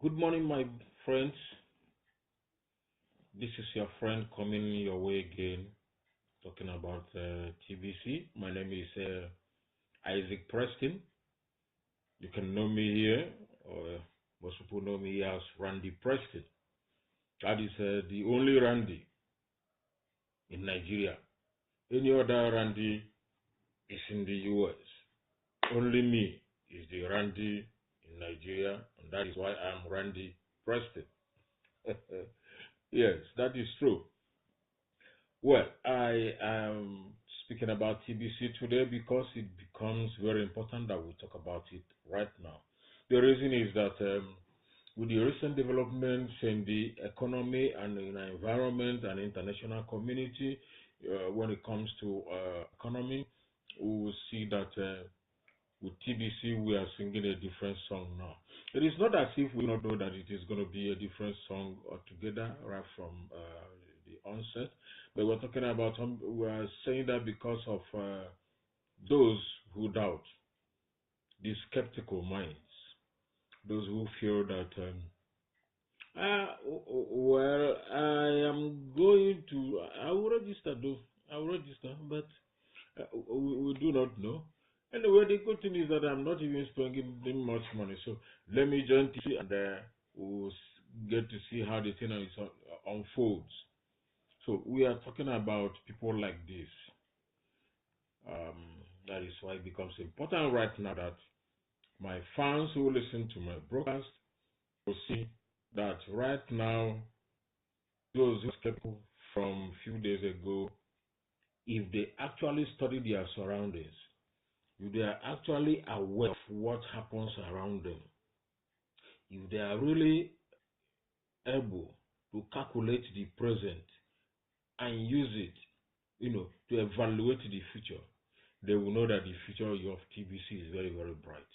Good morning, my friends. This is your friend coming your way again, talking about TBC. My name is Isaac Preston. You can know me here, or most people know me as Randy Preston. That is the only Randy in Nigeria. Any other Randy is in the US. Only me is the Randy in Nigeria, and that is why I'm Randy Preston. Yes, that is true. Well, I am speaking about TBC today because it becomes very important that we talk about it right now. The reason is that with the recent developments in the economy and in the environment and international community, when it comes to economy, we will see that with TBC we are singing a different song now. It is not as if we don't know that it is going to be a different song altogether right from the onset, but we're talking about we are saying that because of those who doubt, the skeptical minds, those who feel that well, I am going to, I will register though, I will register, but we do not know. Anyway, the good thing is that I'm not even spending much money. So let me join TC and we'll get to see how the thing unfolds. So we are talking about people like this. That is why it becomes important right now that my fans who listen to my broadcast will see that right now, those who are skeptical from a few days ago, if they actually study their surroundings, if they are actually aware of what happens around them, if they are really able to calculate the present and use it, to evaluate the future, they will know that the future of TBC is very, very bright.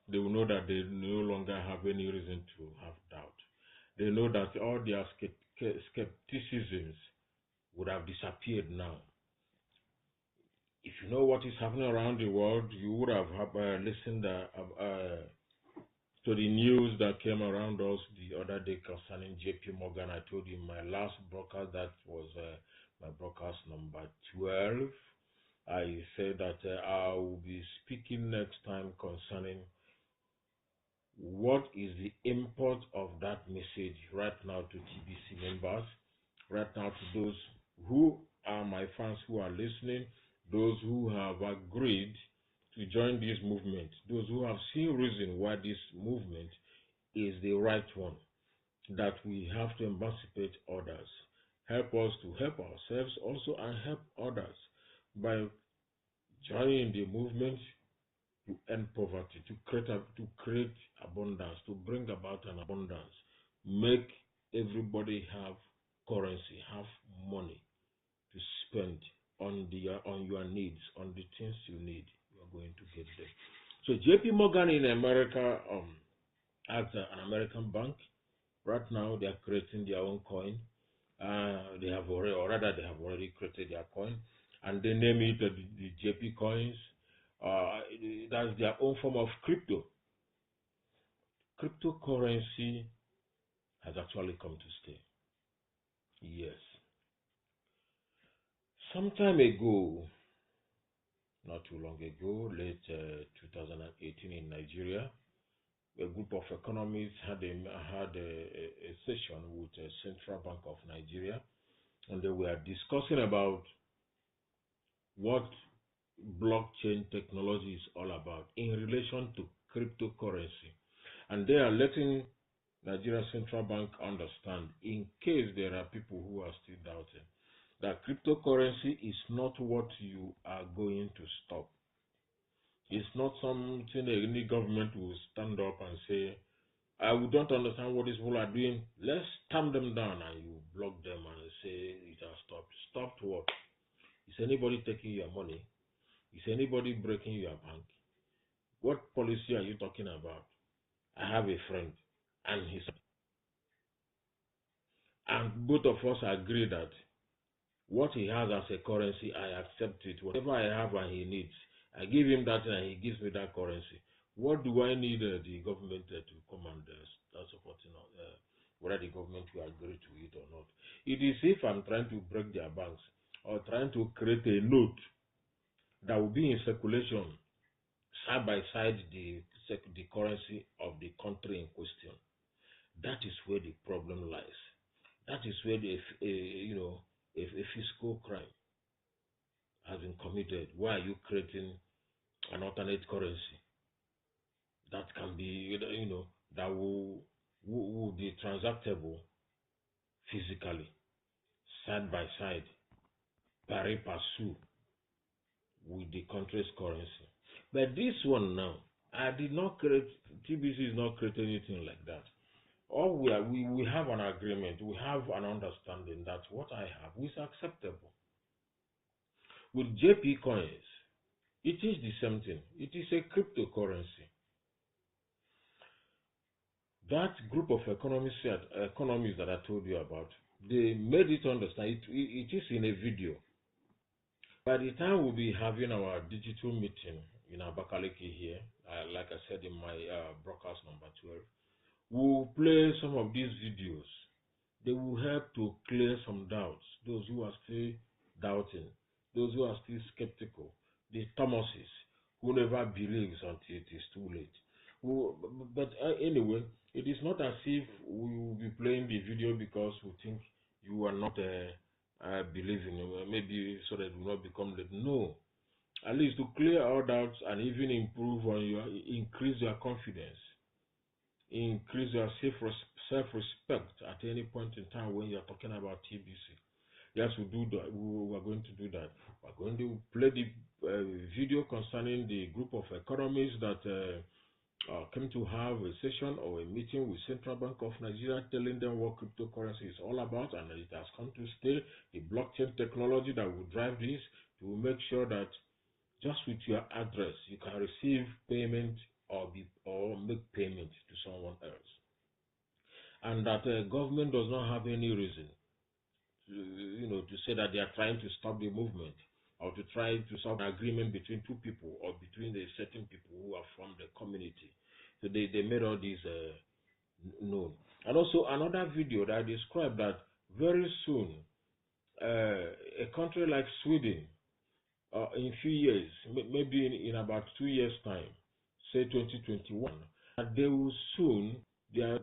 They will know that they no longer have any reason to have doubt. They know that all their skepticisms would have disappeared now. If you know what is happening around the world, you would have listened to the news that came around us the other day concerning JP Morgan. I told you in my last broadcast, that was my broadcast number 12. I said that I will be speaking next time concerning what is the import of that message right now to TBC members, right now to those who are my fans who are listening, those who have agreed to join this movement, those who have seen reason why this movement is the right one, that we have to emancipate others, help us to help ourselves also and help others by joining the movement to end poverty, to create abundance, to bring about an abundance, make everybody have currency, have money to spend on your needs, on the things you need. You are going to get them. So JP Morgan in America, as an American bank, right now they are creating their own coin. They have already, or rather, they have already created their coin, and they name it the JP coins. That's their own form of crypto. Cryptocurrency has actually come to stay. Yes. Some time ago, not too long ago, late 2018 in Nigeria, a group of economists had a session with the Central Bank of Nigeria, and they were discussing about what blockchain technology is all about in relation to cryptocurrency. And they are letting Nigeria Central Bank understand, in case there are people who are still doubting, that cryptocurrency is not what you are going to stop. It's not something any government will stand up and say, we don't understand what these people are doing. Let's stamp them down, and you block them and say it has stopped. Stopped what? Is anybody taking your money? Is anybody breaking your bank? What policy are you talking about? I have a friend, and both of us agree that what he has as a currency, I accept it. Whatever I have and he needs, I give him that and he gives me that currency. What do I need the government to come and start supporting whether the government will agree to it or not? It is if I'm trying to break their banks or trying to create a note that will be in circulation side by side the currency of the country in question. That is where the problem lies. That is where a fiscal crime has been committed. Why are you creating an alternate currency that can be, that will be transactable physically, side by side, pari passu with the country's currency? But this one now, I did not create, TBC is not creating anything like that. All we have an agreement, we have an understanding that what I have is acceptable. With JP coins, it is the same thing. It is a cryptocurrency. That group of economists that I told you about, they made it understand. It is in a video. By the time we'll be having our digital meeting in Abakaliki here, like I said in my broadcast number 12, we'll play some of these videos. They will help to clear some doubts. Those who are still doubting, those who are still skeptical, the Thomases who never believes until it is too late. But anyway, it is not as if we will be playing the video because we think you are not believing, maybe so that it will not become late. No, at least to clear all doubts and even improve on increase your confidence, increase your self-respect at any point in time when you're talking about TBC. Yes, we do that. We are going to do that. We're going to play the video concerning the group of economists that came to have a session or a meeting with Central Bank of Nigeria, telling them what cryptocurrency is all about, and it has come to stay. The blockchain technology that will drive this to make sure that just with your address you can receive payment or make payment to someone else, and that the government does not have any reason to say that they are trying to stop the movement or to try to stop an agreement between two people or between the certain people who are from the community. So they made all these known. And also another video that described that very soon a country like Sweden, in few years, maybe in about 2 years time, say 2021, that they will soon their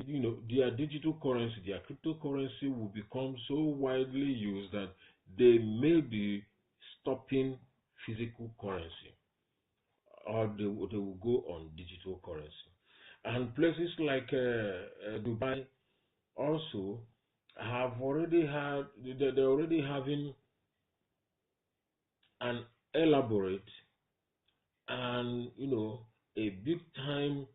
digital currency, their cryptocurrency will become so widely used that they may be stopping physical currency, or they will go on digital currency. And places like Dubai also have already had, they're already having an elaborate and a big time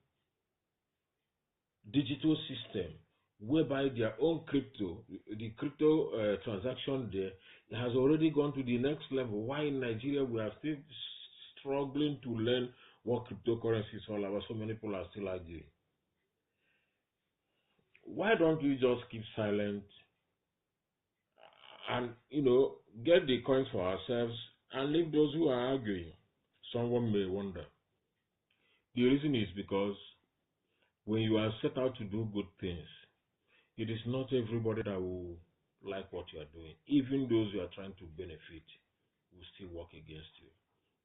digital system whereby their own the crypto transaction there has already gone to the next level. Why in Nigeria we are still struggling to learn what cryptocurrency is all about? So many people are still arguing. Why don't we just keep silent and get the coins for ourselves and leave those who are arguing? Someone may wonder. The reason is because when you are set out to do good things, it is not everybody that will like what you are doing. Even those you are trying to benefit will still work against you.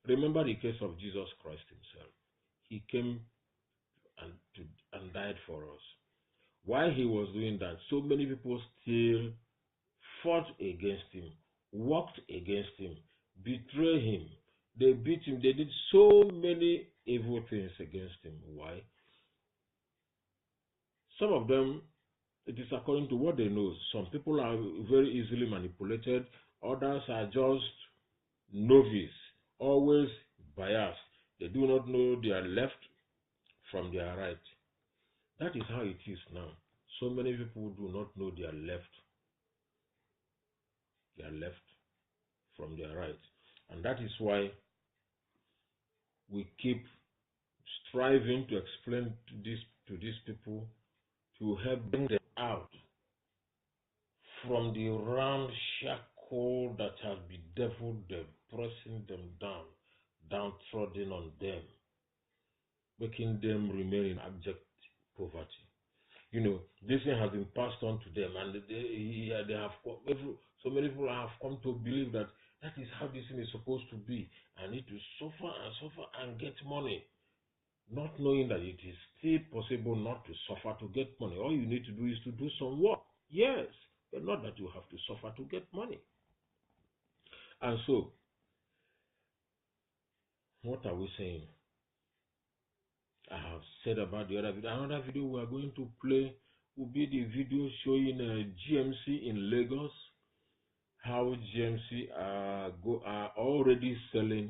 Remember the case of Jesus Christ himself. He came and died for us. While he was doing that, so many people still fought against him, worked against him, betrayed him. They beat him. They did so many evil things against him. Why? Some of them, it is according to what they know. Some people are very easily manipulated. Others are just novice, always biased. They do not know their left from their right. That is how it is now. So many people do not know their left from their right. And that is why we keep striving to explain to these people, to help bring them out from the ramshackle that has bedeviled them, pressing them down, downtrodden on them. making them remain in abject poverty. This thing has been passed on to them, and they have so many people have come to believe that that is how this thing is supposed to be. I need to suffer and suffer and get money, not knowing that it is still possible not to suffer to get money. All you need to do is to do some work, yes, but not that you have to suffer to get money. And so, what are we saying? I have said about the other video. Another video we are going to play will be the video showing GMC in Lagos, how GMC are already selling.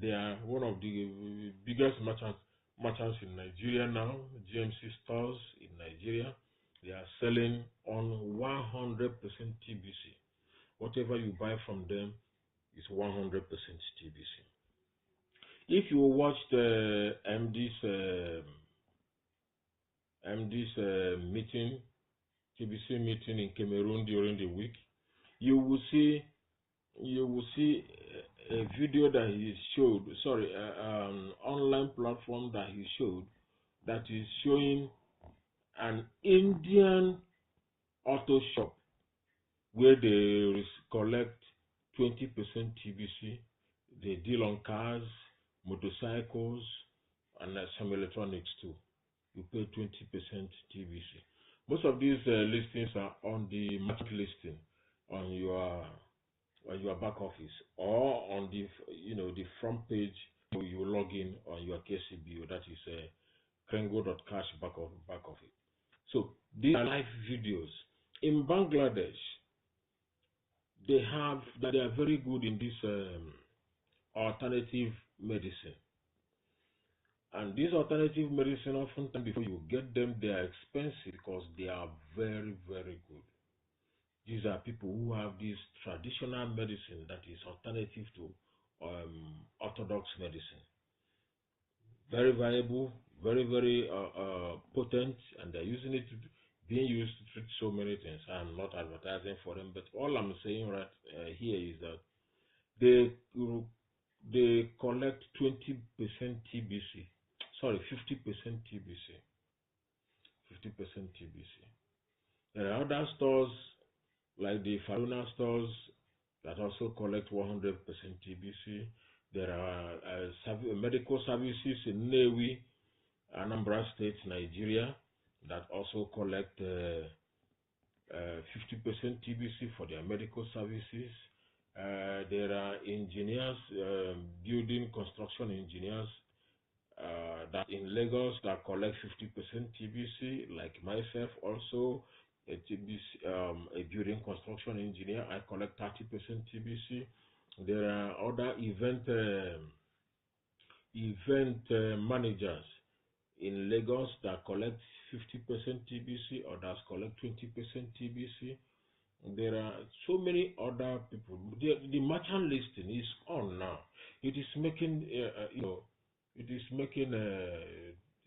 They are one of the biggest merchants in Nigeria now. GMC stores in Nigeria, they are selling on 100% TBC. Whatever you buy from them is 100% TBC. If you watch the MD's meeting, TBC meeting in Cameroon during the week, you will see a video that he showed, online platform that he showed, that is showing an Indian auto shop where they collect 20% TBC. They deal on cars, motorcycles, and some electronics too. You pay 20% TBC. Most of these listings are on the market listing on your back office, or on the front page. You log in on your KCBO, that is Krengo.cash back of it. So these are live videos. In Bangladesh, they are very good in this alternative medicine. And these alternative medicine, oftentimes before you get them, they are expensive because they are very, very good. These are people who have this traditional medicine that is alternative to orthodox medicine. Very valuable, very, very potent, and they're being used to treat so many things. I'm not advertising for them, but all I'm saying right here is that they collect 20% TBC. Sorry, 50% TBC. 50% TBC. There are other stores like the Faruna stores that also collect 100% TBC. There are medical services in Newi, Anambra State, Nigeria, that also collect 50% TBC for their medical services. There are engineers, building construction engineers that in Lagos that collect 50% TBC, like myself also, a TBC, a building construction engineer, I collect 30% TBC. There are other event managers in Lagos that collect 50% TBC, others collect 20% TBC. There are so many other people. The merchant listing is on now. It is making,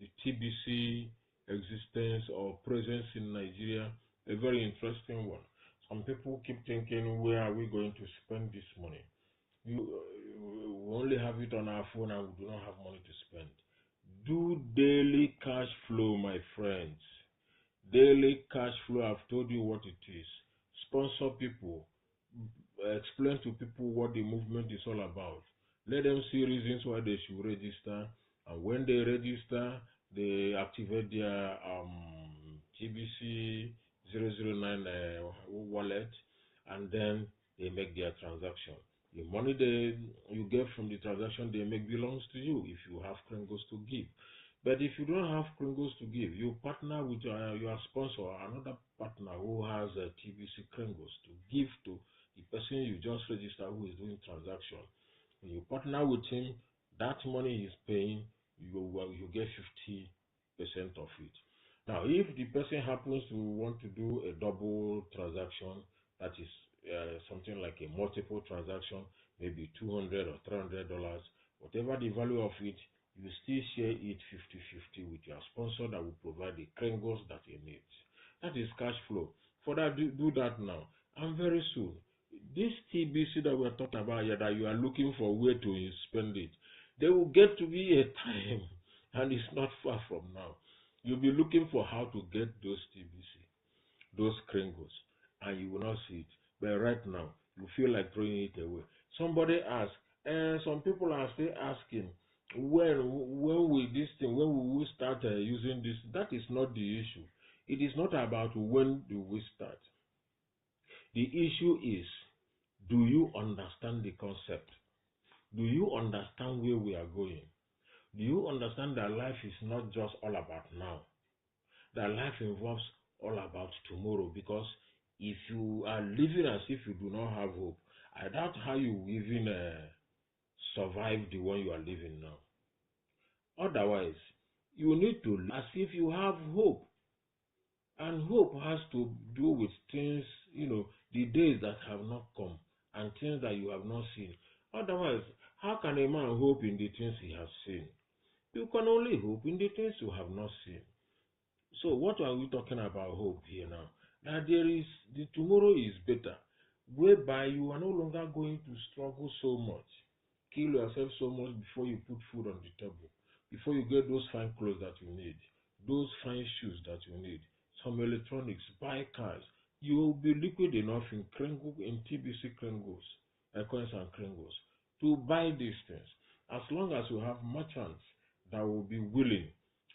the TBC existence or presence in Nigeria a very interesting one. Some people keep thinking, where are we going to spend this money? We only have it on our phone and we do not have money to spend. Do daily cash flow, my friends. Daily cash flow, I've told you what it is. Sponsor people. Explain to people what the movement is all about. Let them see reasons why they should register. And when they register, they activate their TBC 009 wallet, and then they make their transaction. The money you get from the transaction they make belongs to you if you have Krengos to give. But if you don't have Krengos to give, you partner with your sponsor, another partner who has a TBC Krengos to give to the person you just registered who is doing transaction. When you partner with him, that money he's paying, you get 50% of it. Now, if the person happens to want to do a double transaction, that is something like a multiple transaction, maybe $200 or $300, whatever the value of it, you still share it 50-50 with your sponsor that will provide the Krengos that he needs. That is cash flow. For that, do that now. And very soon, this TBC that we're talking about here, that you are looking for where to spend it, There will get to be a time, and it's not far from now. You'll be looking for how to get those TBC, those kringles, and you will not see it. But right now, you feel like throwing it away. Somebody asked, and some people are still asking, when will this thing, when will we start using this? That is not the issue. It is not about when do we start. The issue is, do you understand the concept? Do you understand where we are going? Do you understand that life is not just all about now? That life involves all about tomorrow, because if you are living as if you do not have hope, I doubt how you will even survive the one you are living now. Otherwise, you need to live as if you have hope. And hope has to do with things, the days that have not come and things that you have not seen. Otherwise, how can a man hope in the things he has seen? You can only hope in the things you have not seen. So what are we talking about hope here now? That the tomorrow is better, whereby you are no longer going to struggle so much, kill yourself so much before you put food on the table, before you get those fine clothes that you need, those fine shoes that you need, some electronics, buy cars. You will be liquid enough in TBC kringles, coins and kringles, to buy these things. As long as you have merchants that will be willing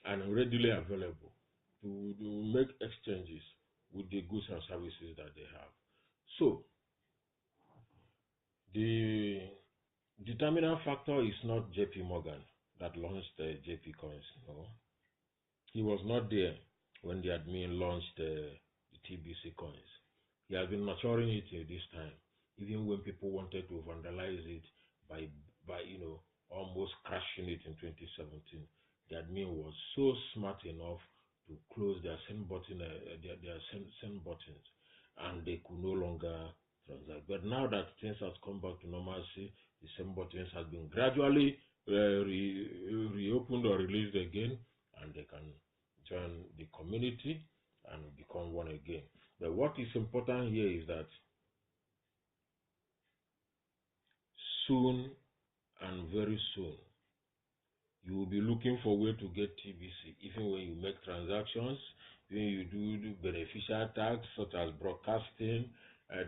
and readily available to make exchanges with the goods and services that they have. So, the determinant factor is not JP Morgan that launched the JP coins. No, he was not there when the admin launched the TBC coins. He has been maturing it till this time, even when people wanted to vandalize it by almost crashing it in 2017. The admin was so smart enough to close their send button, their send buttons, and they could no longer transact. But now that things have come back to normalcy, the send buttons have been gradually reopened or released again, and they can join the community and become one again. But what is important here is that soon and very soon, you will be looking for where to get TBC, even when you make transactions, when you do beneficial tax such as broadcasting,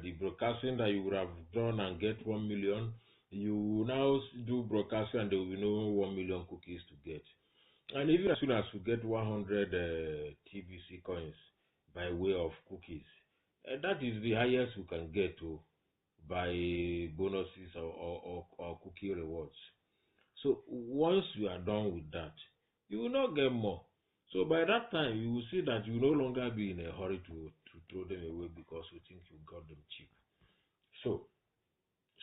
the broadcasting that you would have done and get 1 million, you now do broadcasting and there will be no 1 million cookies to get. And even as soon as you get 100 TBC coins by way of cookies, that is the highest you can get to by bonuses or cookie rewards. So once you are done with that, you will not get more. So by that time, you will see that you will no longer be in a hurry to throw them away because you think you got them cheap. So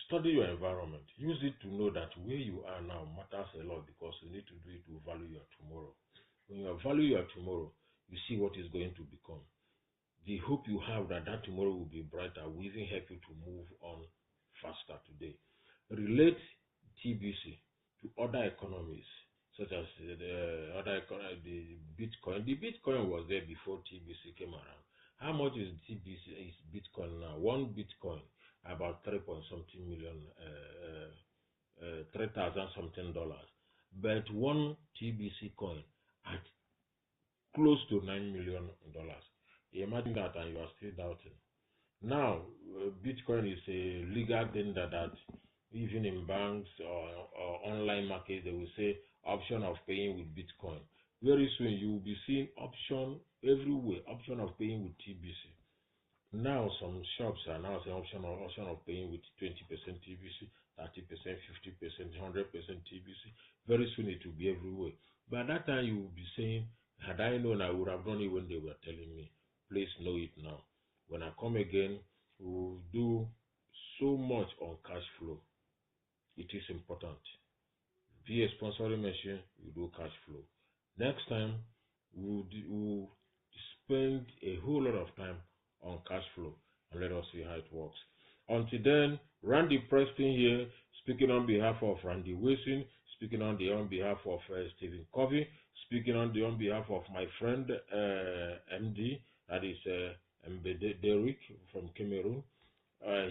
study your environment. Use it to know that where you are now matters a lot, because you need to do it to value your tomorrow. When you value your tomorrow, you see what is going to become. The hope you have that tomorrow will be brighter will even help you to move on faster today. Relate TBC to other economies, such as the Bitcoin. The Bitcoin was there before TBC came around. How much is Bitcoin now? One Bitcoin, about 3 point something million, 3,000 something dollars. But one TBC coin at close to $9 million. Imagine that, and you are still doubting. Now, Bitcoin is a legal tender that even in banks or online markets, they will say option of paying with Bitcoin. Very soon, you will be seeing option everywhere, option of paying with TBC. Now, some shops are now saying option of paying with 20% TBC, 30%, 50%, 100% TBC. Very soon, it will be everywhere. By that time, you will be saying, had I known, I would have done it when they were telling me. Please know it now. When I come again, we will do so much on cash flow. It is important. Be a sponsoring machine, you do cash flow. Next time, we'll spend a whole lot of time on cash flow, and let us see how it works. Until then, Randy Preston here, speaking on behalf of Randy Wilson, speaking on behalf of Stephen Covey, speaking on behalf of my friend MD, that is Mbede Derrick from Cameroon.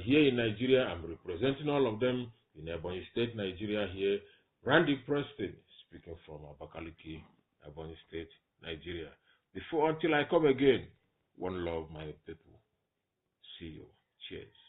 Here in Nigeria, I'm representing all of them in Ebonyi State, Nigeria here. Randy Preston, speaking from Abakaliki, Ebonyi State, Nigeria. Until I come again, one love, my people. See you. Cheers.